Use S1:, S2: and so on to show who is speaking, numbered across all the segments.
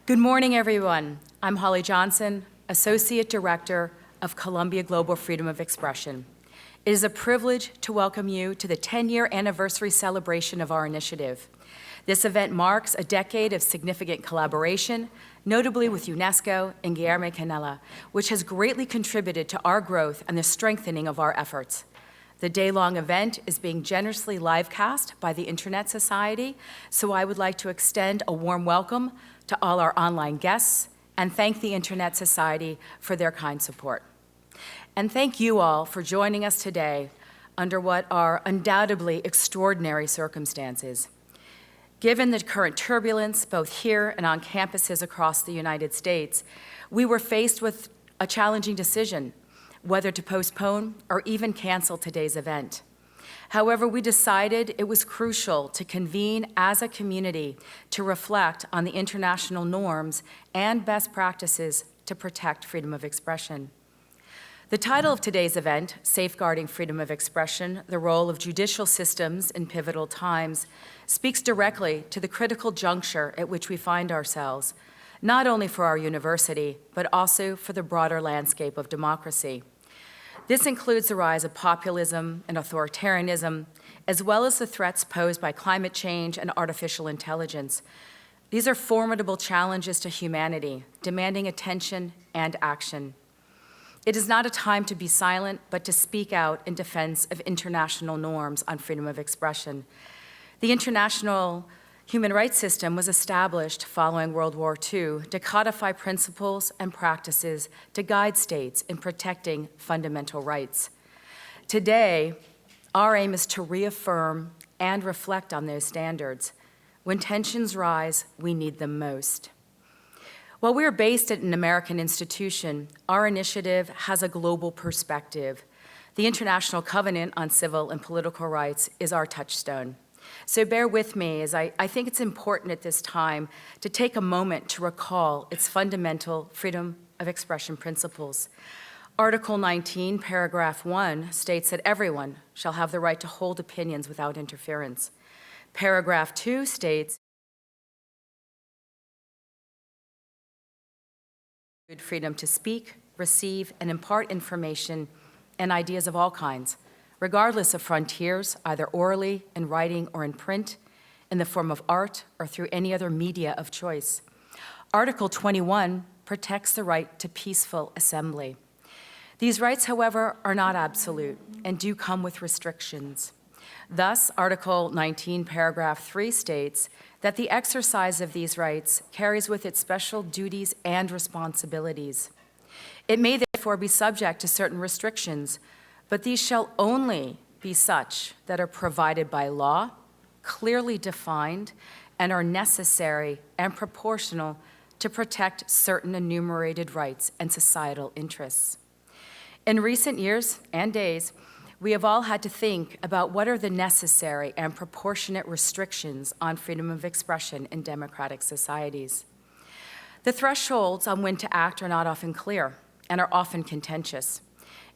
S1: Good morning, everyone. I'm Hawley Johnson, Associate Director of Columbia Global Freedom of Expression. It is a privilege to welcome you to the 10-year anniversary celebration of our initiative. This event marks a decade of significant collaboration, notably with UNESCO and Guilherme Canela, which has greatly contributed to our growth and the strengthening of our efforts. The day-long event is being generously live-cast by the Internet Society, so I would like to extend a warm welcome to all our online guests and thank the Internet Society for their kind support. And thank you all for joining us today under what are undoubtedly extraordinary circumstances. Given the current turbulence, both here and on campuses across the United States, we were faced with a challenging decision, whether to postpone or even cancel today's event. However, we decided it was crucial to convene as a community to reflect on the international norms and best practices to protect freedom of expression. The title of today's event, Safeguarding Freedom of Expression, the Role of Judicial Systems in Pivotal Times, speaks directly to the critical juncture at which we find ourselves, not only for our university, but also for the broader landscape of democracy. This includes the rise of populism and authoritarianism, as well as the threats posed by climate change and artificial intelligence. These are formidable challenges to humanity, demanding attention and action. It is not a time to be silent, but to speak out in defense of international norms on freedom of expression. The international human rights system was established following World War II to codify principles and practices to guide states in protecting fundamental rights. Today, our aim is to reaffirm and reflect on those standards. When tensions rise, we need them most. While we are based at an American institution, our initiative has a global perspective. The International Covenant on Civil and Political Rights is our touchstone. So bear with me, as I think it's important at this time to take a moment to recall its fundamental freedom of expression principles. Article 19, paragraph 1 states that everyone shall have the right to hold opinions without interference. Paragraph 2 states, freedom to speak, receive, and impart information and ideas of all kinds, regardless of frontiers, either orally, in writing, or in print, in the form of art, or through any other media of choice. Article 21 protects the right to peaceful assembly. These rights, however, are not absolute and do come with restrictions. Thus, Article 19, paragraph 3 states that the exercise of these rights carries with it special duties and responsibilities. It may therefore be subject to certain restrictions, but these shall only be such that are provided by law, clearly defined, and are necessary and proportional to protect certain enumerated rights and societal interests. In recent years and days, we have all had to think about what are the necessary and proportionate restrictions on freedom of expression in democratic societies. The thresholds on when to act are not often clear and are often contentious.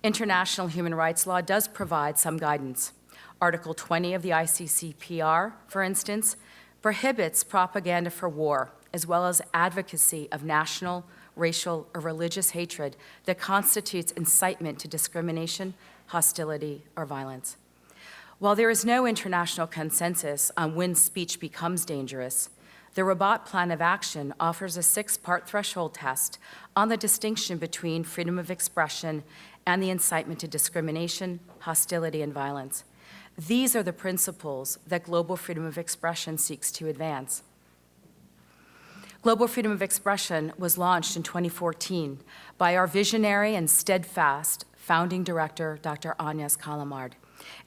S1: International human rights law does provide some guidance. Article 20 of the ICCPR, for instance, prohibits propaganda for war, as well as advocacy of national, racial, or religious hatred that constitutes incitement to discrimination, hostility, or violence. While there is no international consensus on when speech becomes dangerous, the Rabat Plan of Action offers a 6-part threshold test on the distinction between freedom of expression and the incitement to discrimination, hostility, and violence. These are the principles that global freedom of expression seeks to advance. Global freedom of expression was launched in 2014 by our visionary and steadfast founding director, Dr. Agnes Callamard,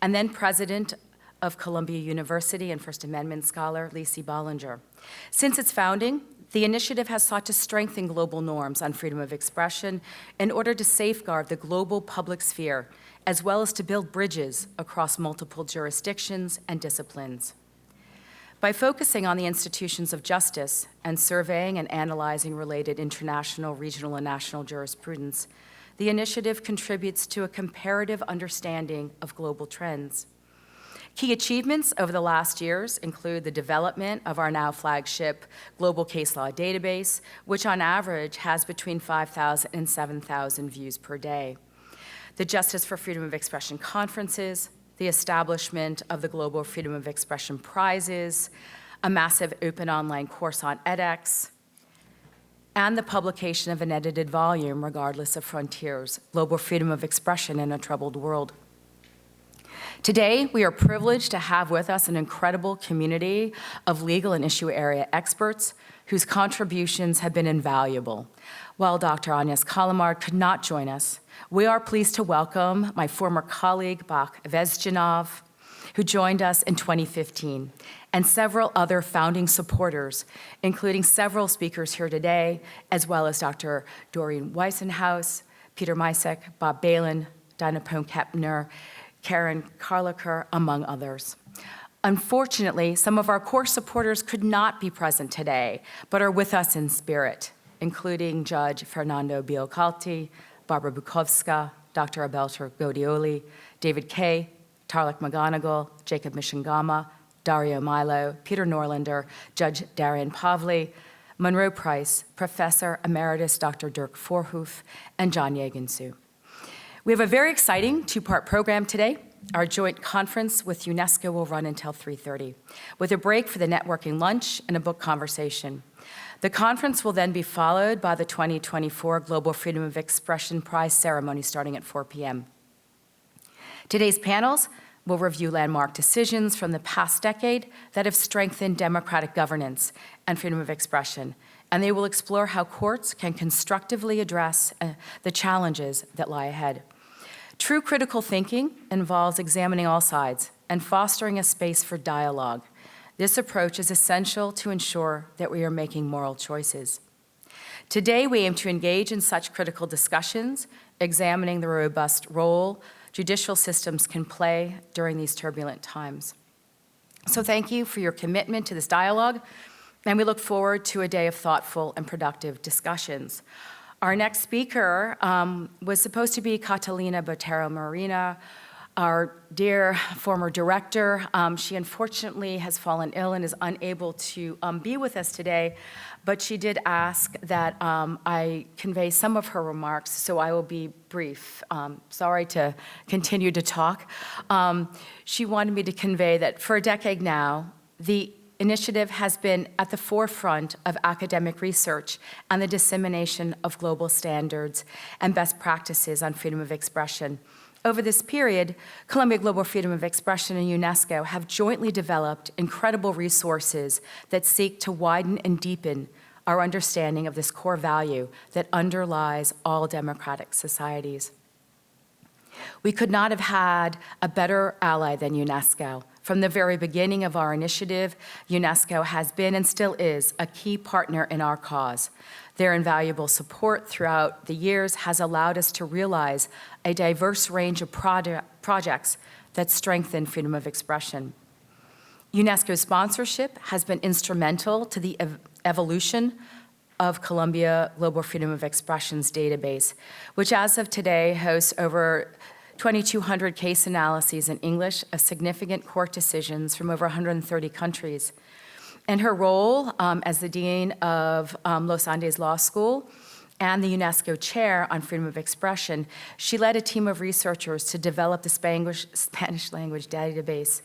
S1: and then president of Columbia University and First Amendment scholar, Lisi Bollinger. Since its founding, the initiative has sought to strengthen global norms on freedom of expression in order to safeguard the global public sphere, as well as to build bridges across multiple jurisdictions and disciplines. By focusing on the institutions of justice and surveying and analyzing related international, regional, and national jurisprudence, the initiative contributes to a comparative understanding of global trends. Key achievements over the last years include the development of our now flagship global case law database, which on average has between 5,000 and 7,000 views per day. The Justice for Freedom of Expression conferences, the establishment of the Global Freedom of Expression prizes, a massive open online course on edX, and the publication of an edited volume, Regardless of Frontiers, Global Freedom of Expression in a Troubled World. Today, we are privileged to have with us an incredible community of legal and issue area experts whose contributions have been invaluable. While Dr. Agnes Kalamard could not join us, we are pleased to welcome my former colleague, Bach Vezjanov, who joined us in 2015, and several other founding supporters, including several speakers here today, as well as Dr. Doreen Weissenhaus, Peter Misek, Bob Balin, Dinah Pohn-Kepner, Karen Karlaker, among others. Unfortunately, some of our core supporters could not be present today, but are with us in spirit, including Judge Fernando Biocalti, Barbara Bukowska, Dr. Abelter Godioli, David Kay, Tarlik McGonigal, Jacob Mishangama, Dario Milo, Peter Norlander, Judge Darian Pavley, Monroe Price, Professor Emeritus Dr. Dirk Voorhoef, and John Yegansu. We have a very exciting two-part program today. Our joint conference with UNESCO will run until 3:30, with a break for the networking lunch and a book conversation. The conference will then be followed by the 2024 Global Freedom of Expression Prize ceremony starting at 4 p.m. Today's panels will review landmark decisions from the past decade that have strengthened democratic governance and freedom of expression, and they will explore how courts can constructively address the challenges that lie ahead. True critical thinking involves examining all sides and fostering a space for dialogue. This approach is essential to ensure that we are making moral choices. Today, we aim to engage in such critical discussions, examining the robust role judicial systems can play during these turbulent times. So thank you for your commitment to this dialogue, and we look forward to a day of thoughtful and productive discussions. Our next speaker was supposed to be Catalina Botero Marina, our dear former director. She unfortunately has fallen ill and is unable to be with us today, but she did ask that I convey some of her remarks, so I will be brief. Sorry to continue to talk. She wanted me to convey that for a decade now, the initiative has been at the forefront of academic research and the dissemination of global standards and best practices on freedom of expression. Over this period, Columbia Global Freedom of Expression and UNESCO have jointly developed incredible resources that seek to widen and deepen our understanding of this core value that underlies all democratic societies. We could not have had a better ally than UNESCO. From the very beginning of our initiative, UNESCO has been and still is a key partner in our cause. Their invaluable support throughout the years has allowed us to realize a diverse range of projects that strengthen freedom of expression. UNESCO's sponsorship has been instrumental to the evolution of Columbia Global Freedom of Expression's database, which as of today hosts over 2,200 case analyses in English of significant court decisions from over 130 countries. In her role as the Dean of Los Andes Law School and the UNESCO Chair on Freedom of Expression, she led a team of researchers to develop the Spanish language database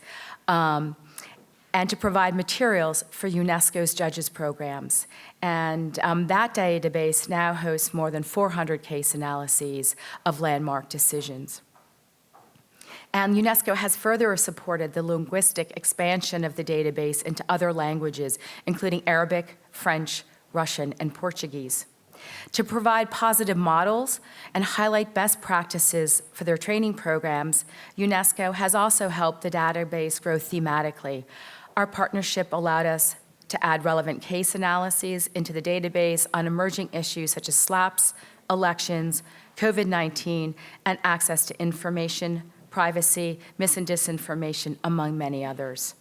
S1: and to provide materials for UNESCO's judges programs. And that database now hosts more than 400 case analyses of landmark decisions. And UNESCO has further supported the linguistic expansion of the database into other languages, including Arabic, French, Russian, and Portuguese. To provide positive models and highlight best practices for their training programs, UNESCO has also helped the database grow thematically. Our partnership allowed us to add relevant case analyses into the database on emerging issues such as SLAPS, elections, COVID-19, and access to information, privacy, mis and disinformation, among many others.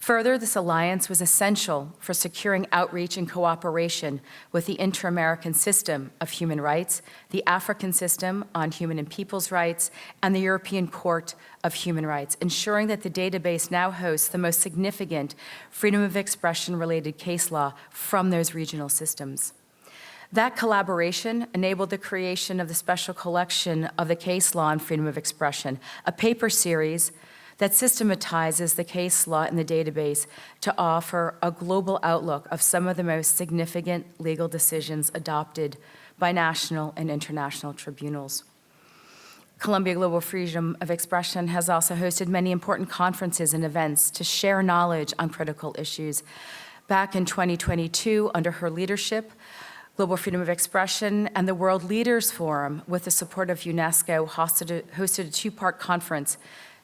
S1: Further, this alliance was essential for securing outreach and cooperation with the Inter-American System of Human Rights, the African System on Human and People's Rights, and the European Court of Human Rights, ensuring that the database now hosts the most significant freedom of expression-related case law from those regional systems. That collaboration enabled the creation of the special collection of the case law on freedom of expression, a paper series that systematizes the case law in the database to offer a global outlook of some of the most significant legal decisions adopted by national and international tribunals. Columbia Global Freedom of Expression has also hosted many important conferences and events to share knowledge on critical issues. Back in 2022, under her leadership, Global Freedom of Expression and the World Leaders Forum, with the support of UNESCO, hosted a two-part conference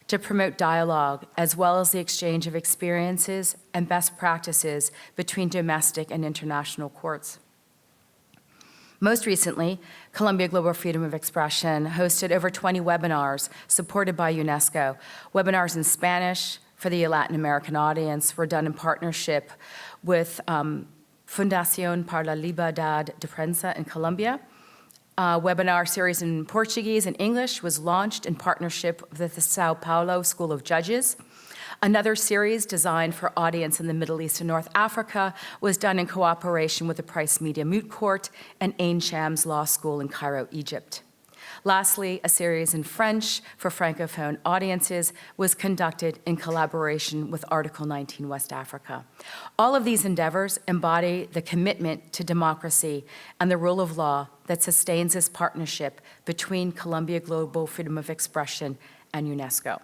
S1: to promote dialogue, as well as the exchange of experiences and best practices between domestic and international courts. Most recently, Columbia Global Freedom of Expression hosted over 20 webinars supported by UNESCO. Webinars in Spanish for the Latin American audience were done in partnership with Fundación para la Libertad de Prensa in Colombia. A webinar series in Portuguese and English was launched in partnership with the Sao Paulo School of Judges. Another series designed for audience in the Middle East and North Africa was done in cooperation with the Price Media Moot Court and Ain Shams Law School in Cairo, Egypt. Lastly, a series in French for Francophone audiences was conducted in collaboration with Article 19 West Africa. All of these endeavors embody the commitment to democracy and the rule of law that sustains this partnership between Columbia Global Freedom of Expression and UNESCO.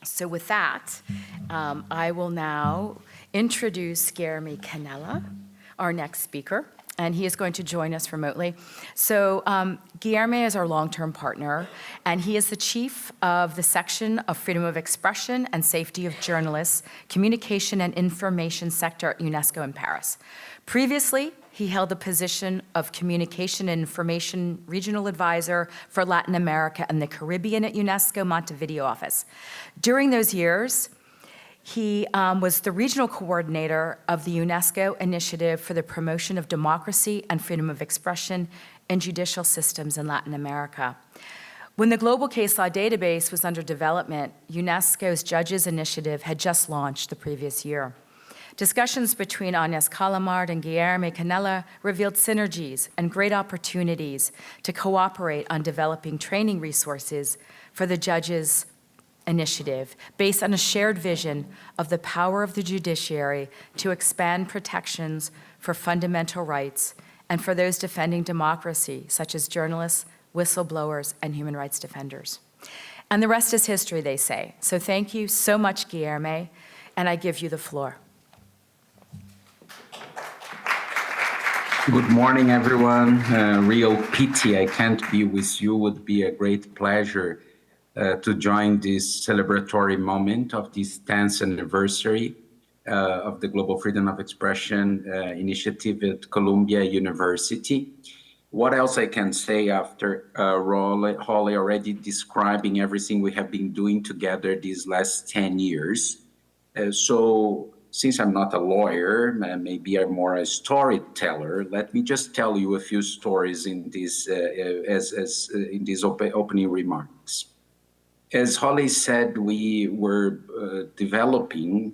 S1: So with that, I will now introduce Guilherme Canela, our next speaker, and he is going to join us remotely. So Guilherme is our long-term partner, and he is the chief of the section of Freedom of Expression and Safety of Journalists, Communication and Information Sector at UNESCO in Paris. Previously, he held the position of Communication and Information Regional Advisor for Latin America and the Caribbean at UNESCO Montevideo office. During those years, he was the regional coordinator of the UNESCO Initiative for the Promotion of Democracy and Freedom of Expression in Judicial Systems in Latin America. When the Global Case Law Database was under development, UNESCO's Judges Initiative had just launched the previous year. Discussions between Agnes Calamard and Guilherme Canela revealed synergies and great opportunities to cooperate on developing training resources for the Judges Initiative based on a shared vision of the power of the judiciary to expand protections for fundamental rights and for those defending democracy, such as journalists, whistleblowers, and human rights defenders. And the rest is history, they say. So thank you so much, Guilherme, and I give you the floor.
S2: Good morning, everyone. Real pity I can't be with you. Would be a great pleasure to join this celebratory moment of this 10th anniversary of the Global Freedom of Expression initiative at Columbia University. What else I can say after Hawley already describing everything we have been doing together these last 10 years. So since I'm not a lawyer, maybe I'm more a storyteller, let me just tell you a few stories in this, in these opening remarks. As Hawley said, we were developing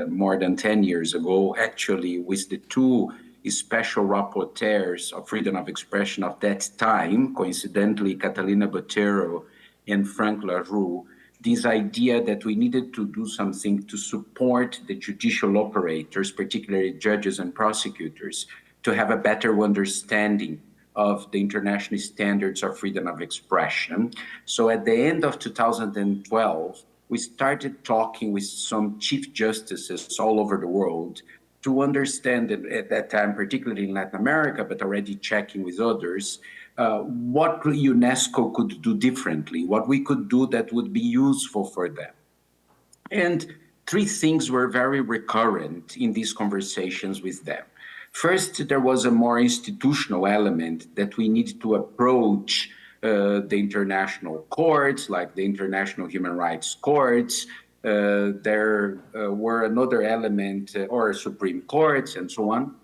S2: more than 10 years ago, actually, with the two special rapporteurs of freedom of expression of that time, coincidentally, Catalina Botero and Frank LaRue, this idea that we needed to do something to support the judicial operators, particularly judges and prosecutors, to have a better understanding of the international standards of freedom of expression. So at the end of 2012, we started talking with some chief justices all over the world to understand that at that time, particularly in Latin America, but already checking with others, what UNESCO could do differently, what we could do that would be useful for them. And three things were very recurrent in these conversations with them. First, there was a more institutional element that we need to approach the international courts, like the international human rights courts, there were another element, or Supreme Courts and so on.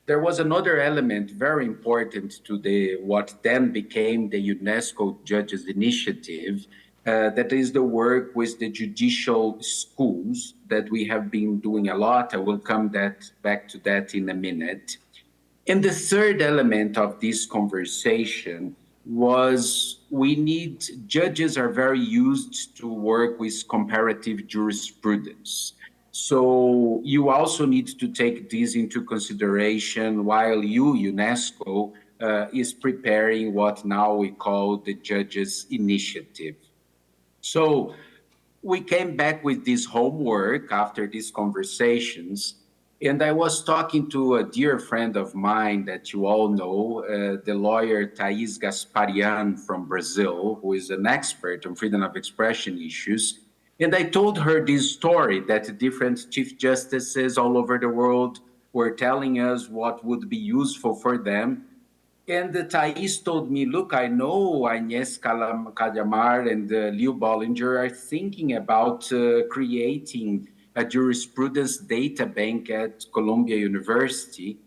S2: There was another element very important to what then became the UNESCO Judges Initiative, that is the work with the judicial schools that we have been doing a lot. I will come back to that in a minute. And the third element of this conversation was judges are very used to work with comparative jurisprudence. So you also need to take this into consideration while UNESCO, is preparing what now we call the Judges Initiative. So we came back with this homework after these conversations, and I was talking to a dear friend of mine that you all know, the lawyer Thais Gasparian from Brazil, who is an expert on freedom of expression issues. And I told her this story that different chief justices all over the world were telling us what would be useful for them. And Thais told me, look, I know Agnes Callamar and Liu Bollinger are thinking about creating a jurisprudence data bank at Columbia University.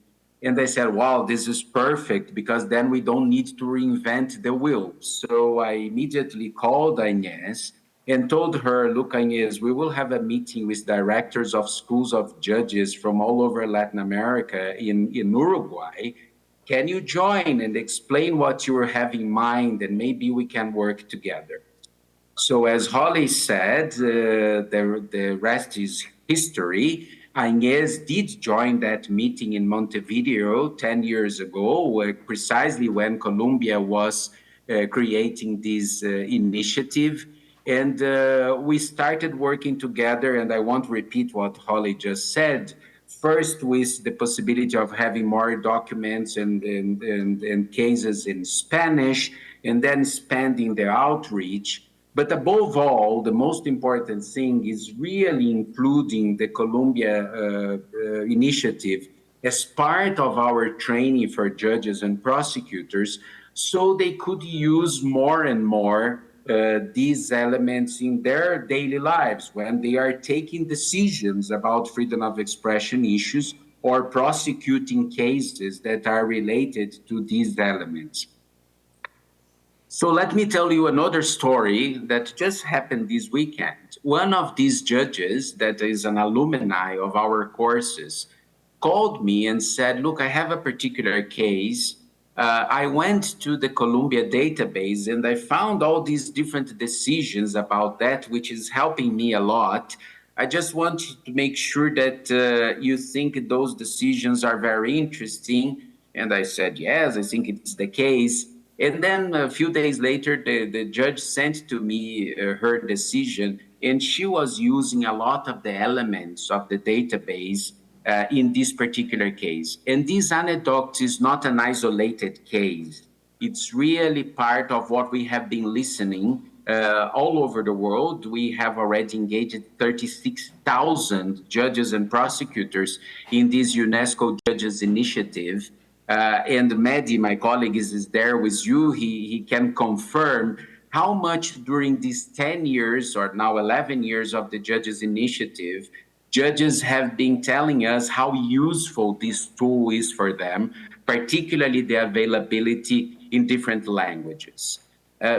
S2: And I said, wow, this is perfect because then we don't need to reinvent the wheel. So I immediately called Agnes and told her, look, Agnes, we will have a meeting with directors of schools of judges from all over Latin America in Uruguay. Can you join and explain what you have in mind, and maybe we can work together? So as Hawley said, the rest is history. Agnes did join that meeting in Montevideo 10 years ago, precisely when Colombia was creating this initiative. And we started working together, and I won't repeat what Hawley just said. First, with the possibility of having more documents and cases in Spanish, and then expanding the outreach. But above all, the most important thing is really including the Columbia initiative as part of our training for judges and prosecutors, so they could use more and more these elements in their daily lives when they are taking decisions about freedom of expression issues or prosecuting cases that are related to these elements. So let me tell you another story that just happened this weekend. One of these judges, that is an alumni of our courses, called me and said, look, I have a particular case. I went to the Columbia database and I found all these different decisions about that, which is helping me a lot. I just want to make sure that you think those decisions are very interesting. And I said, yes, I think it's the case. And then a few days later, the judge sent to me her decision, and she was using a lot of the elements of the database in this particular case. And this anecdote is not an isolated case. It's really part of what we have been listening all over the world. We have already engaged 36,000 judges and prosecutors in this UNESCO Judges Initiative. And Mehdi, my colleague, is there with you. He can confirm how much during these 10 years or now 11 years of the Judges Initiative, judges have been telling us how useful this tool is for them, particularly the availability in different languages.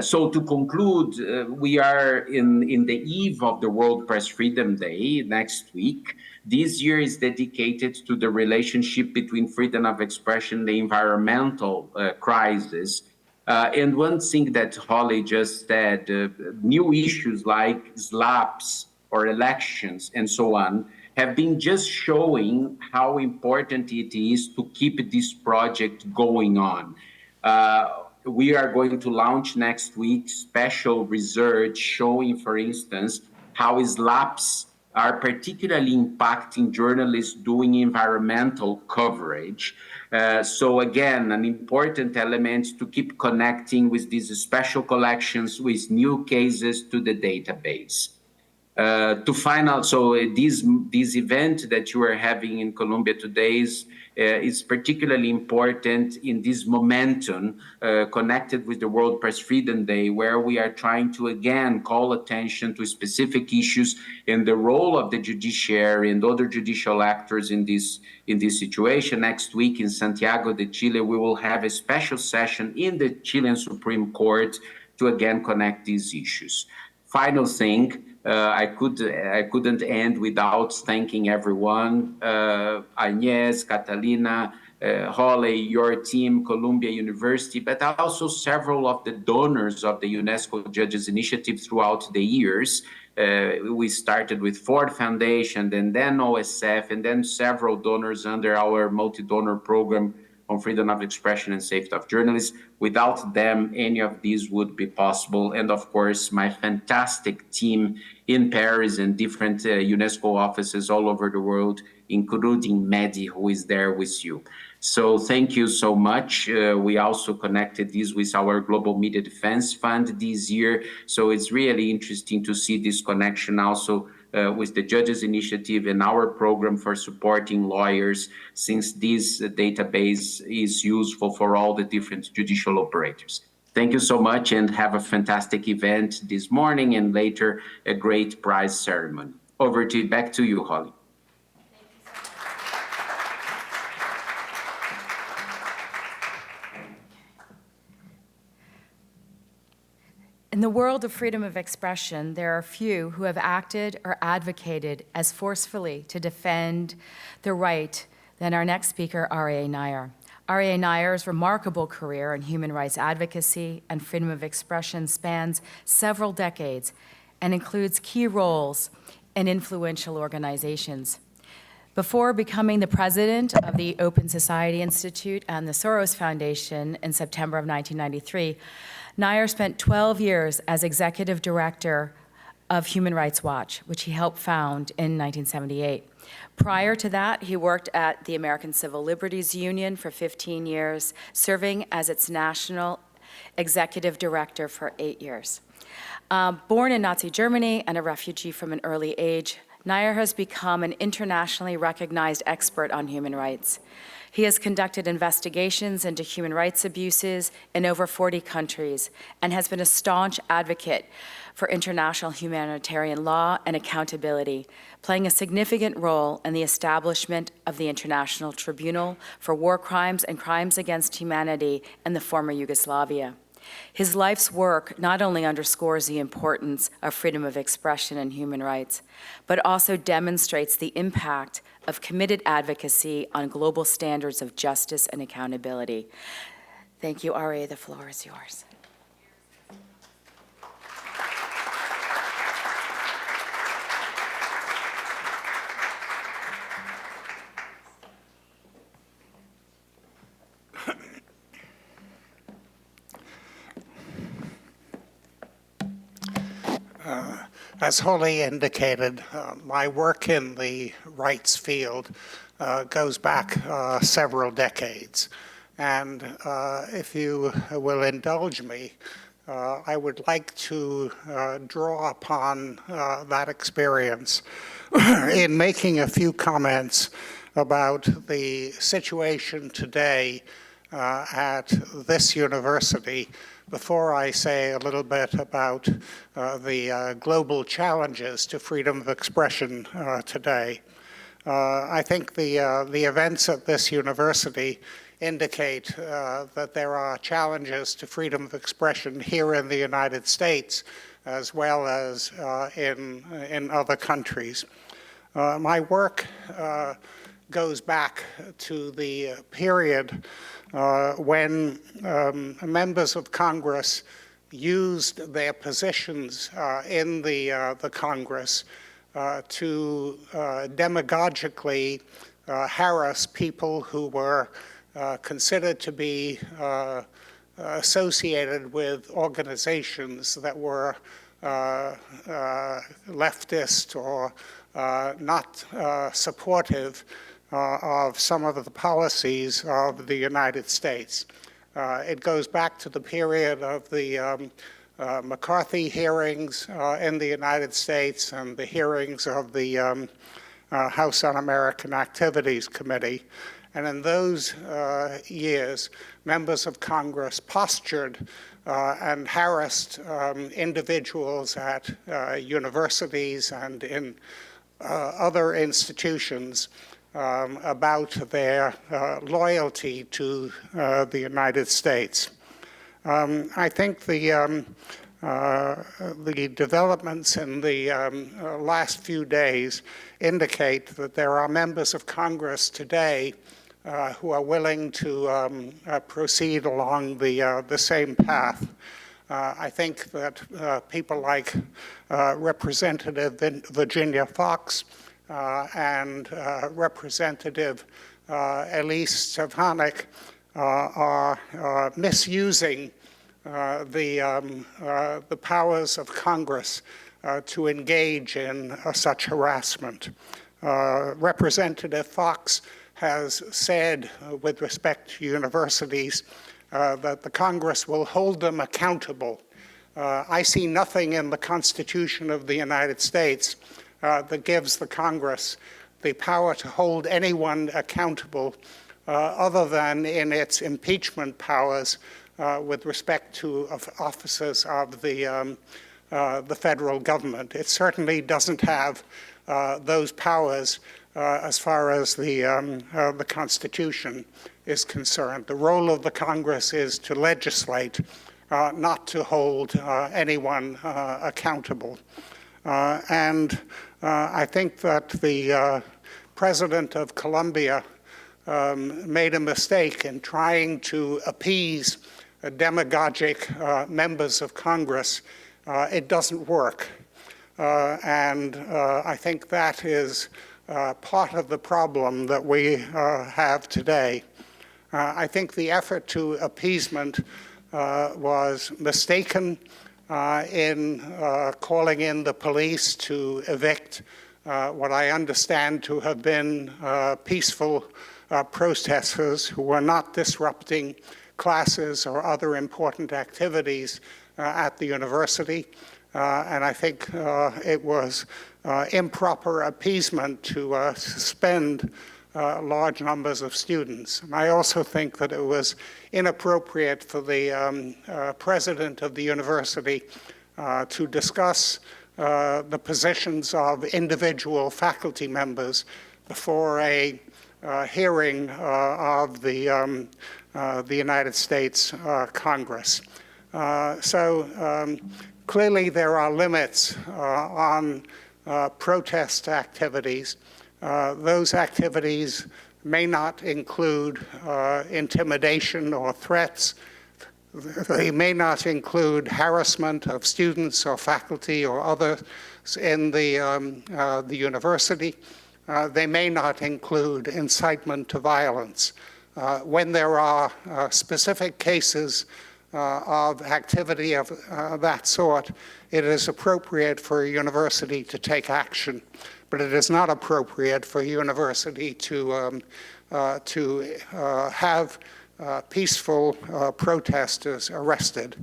S2: So to conclude, we are in the eve of the World Press Freedom Day next week. This year is dedicated to the relationship between freedom of expression and the environmental crisis. And one thing that Hawley just said, new issues like SLAPs or elections and so on, have been just showing how important it is to keep this project going on. We are going to launch next week special research showing, for instance, how SLAPs are particularly impacting journalists doing environmental coverage. So again, an important element to keep connecting with these special collections with new cases to the database. To find out, so this event that you are having in Colombia today is particularly important in this momentum connected with the World Press Freedom Day, where we are trying to again call attention to specific issues and the role of the judiciary and other judicial actors in this situation. Next week in Santiago de Chile, we will have a special session in the Chilean Supreme Court to again connect these issues. Final thing, I couldn't end without thanking everyone, Agnès, Catalina, Hawley, your team, Columbia University, but also several of the donors of the UNESCO Judges Initiative throughout the years. We started with Ford Foundation, and then OSF, and then several donors under our multi-donor program on freedom of expression and safety of journalists. Without them, any of these would be possible. And of course, my fantastic team in Paris and different UNESCO offices all over the world, including Mehdi, who is there with you. So thank you so much. We also connected this with our Global Media Defense Fund this year. So it's really interesting to see this connection also with the Judges Initiative and our program for supporting lawyers, since this database is useful for all the different judicial operators. Thank you so much, and have a fantastic event this morning and later a great prize ceremony. Back to you, Hawley.
S1: In the world of freedom of expression, there are few who have acted or advocated as forcefully to defend the right than our next speaker, Aryeh Neier. Aryeh Neier's remarkable career in human rights advocacy and freedom of expression spans several decades and includes key roles in influential organizations. Before becoming the president of the Open Society Institute and the Soros Foundation in September of 1993, Neier spent 12 years as executive director of Human Rights Watch, which he helped found in 1978. Prior to that, he worked at the American Civil Liberties Union for 15 years, serving as its national executive director for 8 years. Born in Nazi Germany and a refugee from an early age, Neier has become an internationally recognized expert on human rights. He has conducted investigations into human rights abuses in over 40 countries and has been a staunch advocate for international humanitarian law and accountability, playing a significant role in the establishment of the International Tribunal for War Crimes and Crimes Against Humanity in the former Yugoslavia. His life's work not only underscores the importance of freedom of expression and human rights, but also demonstrates the impact of committed advocacy on global standards of justice and accountability. Thank you, Aryeh. The floor is yours.
S3: As Hawley indicated, my work in the rights field goes back several decades. And if you will indulge me, I would like to draw upon that experience in making a few comments about the situation today at this university, before I say a little bit about the global challenges to freedom of expression today. I think the events at this university indicate that there are challenges to freedom of expression here in the United States, as well as in other countries. My work goes back to the period when members of Congress used their positions in the Congress to demagogically harass people who were considered to be associated with organizations that were leftist or not supportive of some of the policies of the United States. It goes back to the period of the McCarthy hearings in the United States and the hearings of the House Un-American Activities Committee. And in those years, members of Congress postured and harassed individuals at universities and in other institutions about their loyalty to the United States. I think the developments in the last few days indicate that there are members of Congress today who are willing to proceed along the same path. I think that people like Representative Virginia Fox and Representative Elise Stefanik are misusing the powers of Congress to engage in such harassment. Representative Fox has said, with respect to universities, that the Congress will hold them accountable. I see nothing in the Constitution of the United States that gives the Congress the power to hold anyone accountable other than in its impeachment powers with respect to officers of the federal government. It certainly doesn't have those powers as far as the Constitution is concerned. The role of the Congress is to legislate, not to hold anyone accountable. And I think that the President of Colombia made a mistake in trying to appease demagogic members of Congress. It doesn't work. And I think that is part of the problem that we have today. I think the effort to appeasement was mistaken in calling in the police to evict what I understand to have been peaceful protesters who were not disrupting classes or other important activities at the university. And I think it was improper appeasement to suspend large numbers of students. And I also think that it was inappropriate for the president of the university to discuss the positions of individual faculty members before a hearing of the United States Congress. So clearly there are limits on protest activities. Those activities may not include intimidation or threats. They may not include harassment of students or faculty or others in the university. They may not include incitement to violence. When there are specific cases of activity of that sort, it is appropriate for a university to take action. But it is not appropriate for a university to have peaceful protesters arrested.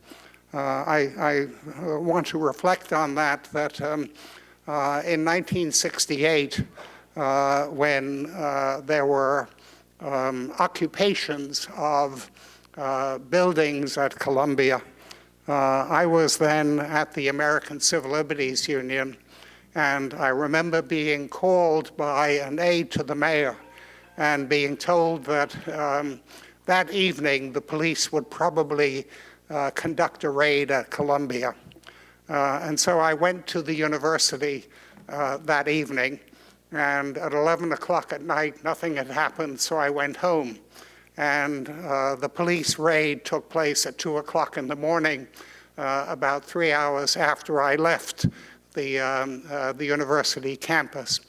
S3: I want to reflect on that in 1968, when there were occupations of buildings at Columbia, I was then at the American Civil Liberties Union, and I remember being called by an aide to the mayor and being told that that evening the police would probably conduct a raid at Columbia. And so I went to the university that evening, and at 11 o'clock at night nothing had happened, so I went home. And the police raid took place at 2 o'clock in the morning, about 3 hours after I left the university campus.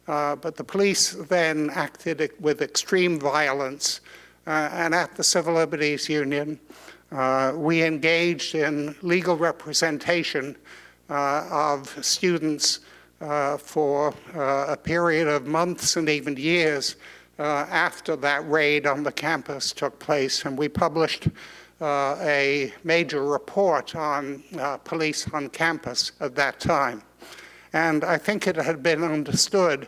S3: But the police then acted with extreme violence, and at the Civil Liberties Union, we engaged in legal representation of students for a period of months and even years after that raid on the campus took place. And we published a major report on police on campus at that time. And I think it had been understood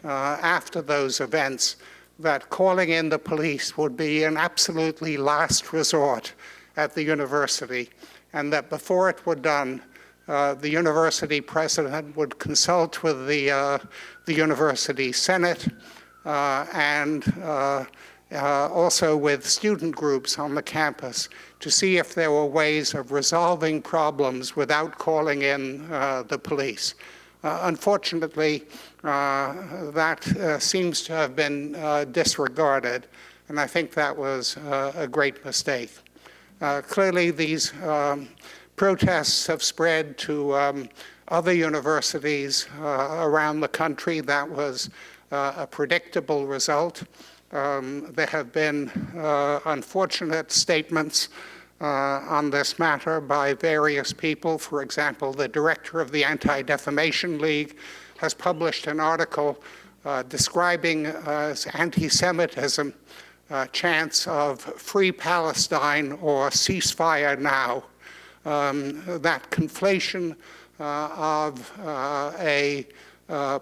S3: after those events that calling in the police would be an absolutely last resort at the university, and that before it were done, the university president would consult with the university senate and also with student groups on the campus to see if there were ways of resolving problems without calling in the police. Unfortunately, that seems to have been disregarded, and I think that was a great mistake. Clearly, these protests have spread to other universities around the country. That was a predictable result. There have been unfortunate statements on this matter by various people. For example, the director of the Anti-Defamation League has published an article describing as anti-Semitism chants of free Palestine or ceasefire now. That conflation of a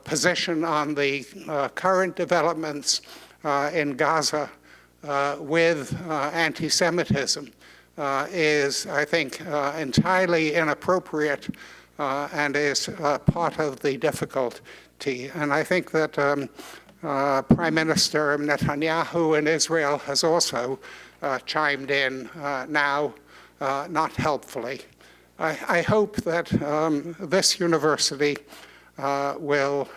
S3: position on the current developments in Gaza with anti-Semitism is, I think, entirely inappropriate and is part of the difficulty. And I think that Prime Minister Netanyahu in Israel has also chimed in now, not helpfully. I hope that this university will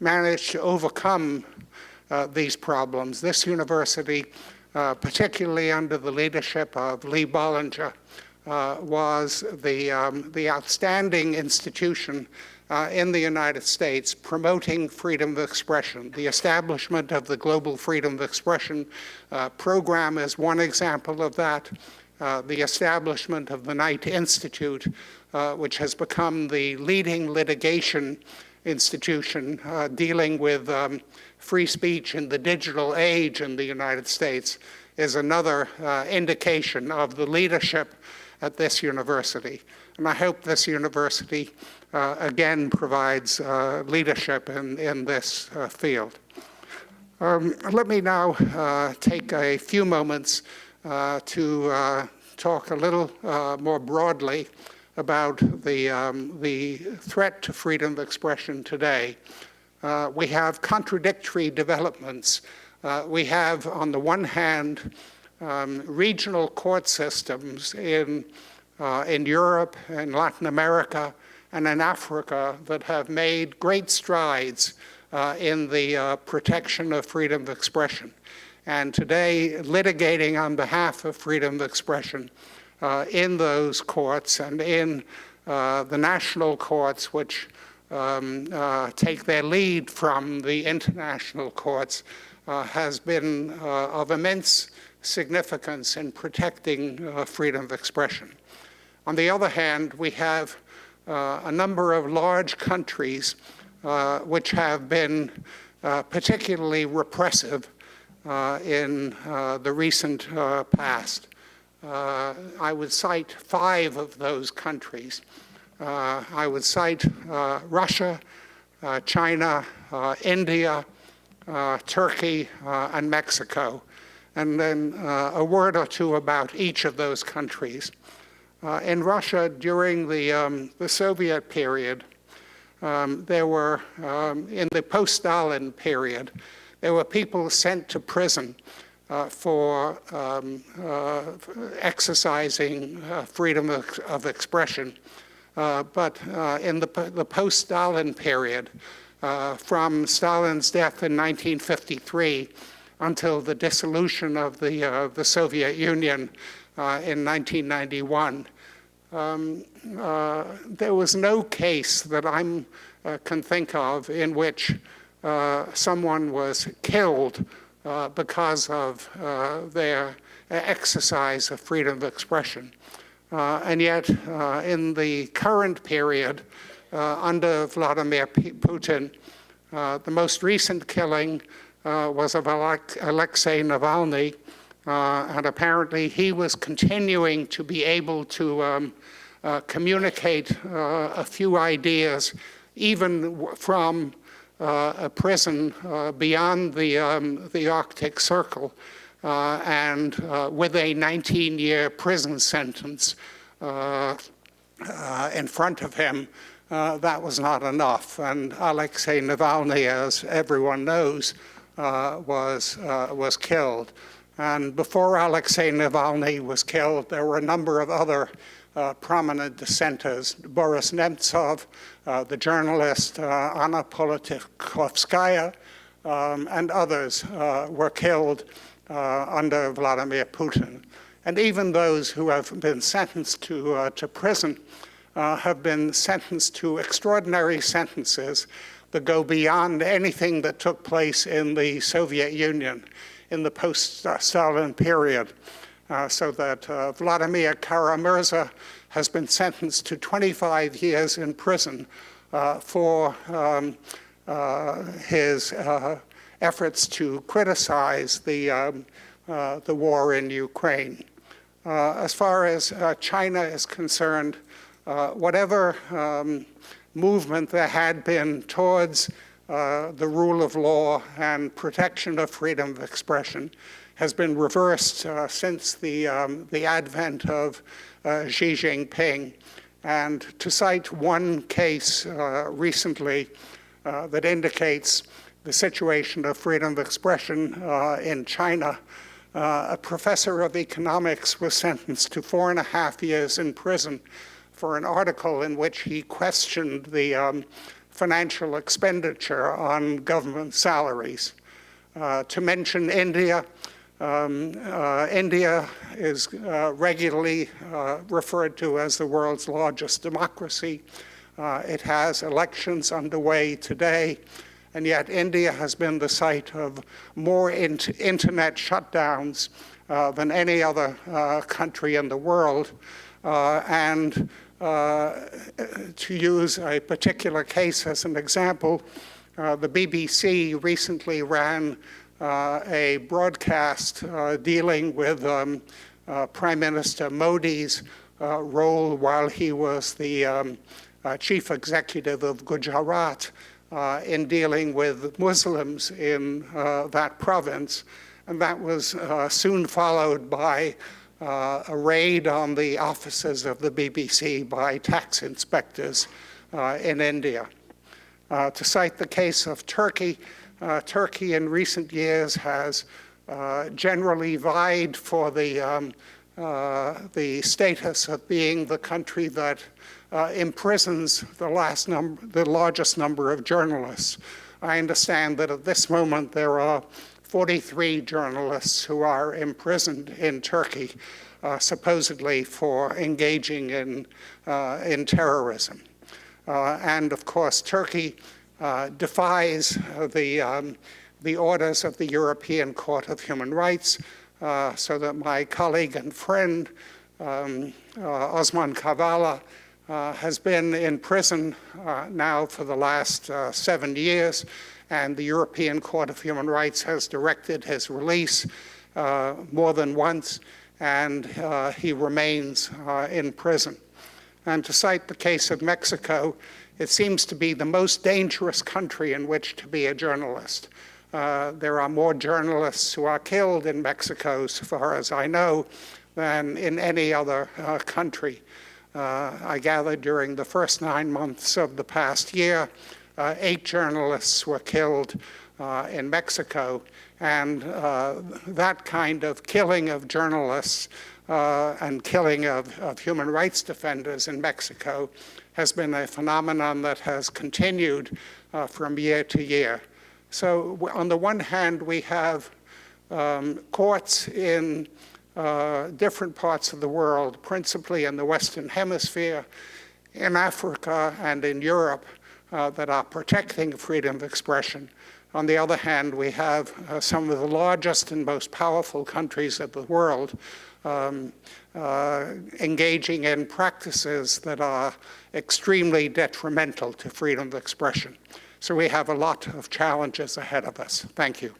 S3: manage to overcome these problems. This university, particularly under the leadership of Lee Bollinger, was the outstanding institution in the United States promoting freedom of expression. The establishment of the Global Freedom of Expression program is one example of that. The establishment of the Knight Institute, which has become the leading litigation institution dealing with free speech in the digital age in the United States, is another indication of the leadership at this university. And I hope this university again provides leadership in this field. Let me now take a few moments to talk a little more broadly about the threat to freedom of expression today. We have contradictory developments. We have, on the one hand, regional court systems in Europe and Latin America and in Africa that have made great strides in the protection of freedom of expression. And today, litigating on behalf of freedom of expression in those courts and in the national courts, which take their lead from the international courts, has been of immense significance in protecting freedom of expression. On the other hand, we have a number of large countries which have been particularly repressive in the recent past. I would cite 5 of those countries. I would cite Russia, China, India, Turkey, and Mexico, and then a word or two about each of those countries. In Russia, during the Soviet period, there were, in the post-Stalin period, there were people sent to prison for exercising freedom of expression. But in the post-Stalin period, from Stalin's death in 1953 until the dissolution of the Soviet Union in 1991, there was no case that I can think of in which someone was killed because of their exercise of freedom of expression. And yet, in the current period, under Vladimir Putin, the most recent killing was of Alexei Navalny, and apparently he was continuing to be able to communicate a few ideas, even from a prison beyond the Arctic Circle, and with a 19-year prison sentence in front of him, that was not enough. And Alexei Navalny, as everyone knows, was killed. And before Alexei Navalny was killed, there were a number of other prominent dissenters. Boris Nemtsov, the journalist, Anna Politkovskaya, and others were killed under Vladimir Putin. And even those who have been sentenced to prison have been sentenced to extraordinary sentences that go beyond anything that took place in the Soviet Union in the post-Stalin period. So that Vladimir Kara-Murza has been sentenced to 25 years in prison for his efforts to criticize the war in Ukraine. As far as China is concerned, whatever movement there had been towards the rule of law and protection of freedom of expression has been reversed since the advent of Xi Jinping. And to cite one case recently that indicates the situation of freedom of expression in China, a professor of economics was sentenced to 4.5 years in prison for an article in which he questioned the financial expenditure on government salaries. To mention India, India is regularly referred to as the world's largest democracy. It has elections underway today, and yet India has been the site of more internet shutdowns than any other country in the world. And to use a particular case as an example, the BBC recently ran a broadcast dealing with Prime Minister Modi's role while he was the chief executive of Gujarat in dealing with Muslims in that province. And that was soon followed by a raid on the offices of the BBC by tax inspectors in India. To cite the case of Turkey, Turkey in recent years has generally vied for the status of being the country that imprisons the largest number of journalists. I understand that at this moment there are 43 journalists who are imprisoned in Turkey, supposedly for engaging in terrorism. And of course, Turkey defies the orders of the European Court of Human Rights, so that my colleague and friend, Osman Kavala, has been in prison now for the last 7 years, and the European Court of Human Rights has directed his release more than once, and he remains in prison. And to cite the case of Mexico, it seems to be the most dangerous country in which to be a journalist. There are more journalists who are killed in Mexico, so far as I know, than in any other country. I gather during the first 9 months of the past year, 8 journalists were killed in Mexico. And that kind of killing of journalists and killing of human rights defenders in Mexico has been a phenomenon that has continued from year to year. So on the one hand, we have courts in different parts of the world, principally in the Western Hemisphere, in Africa and in Europe, that are protecting freedom of expression. On the other hand, we have some of the largest and most powerful countries of the world engaging in practices that are extremely detrimental to freedom of expression. So we have a lot of challenges ahead of us. Thank you.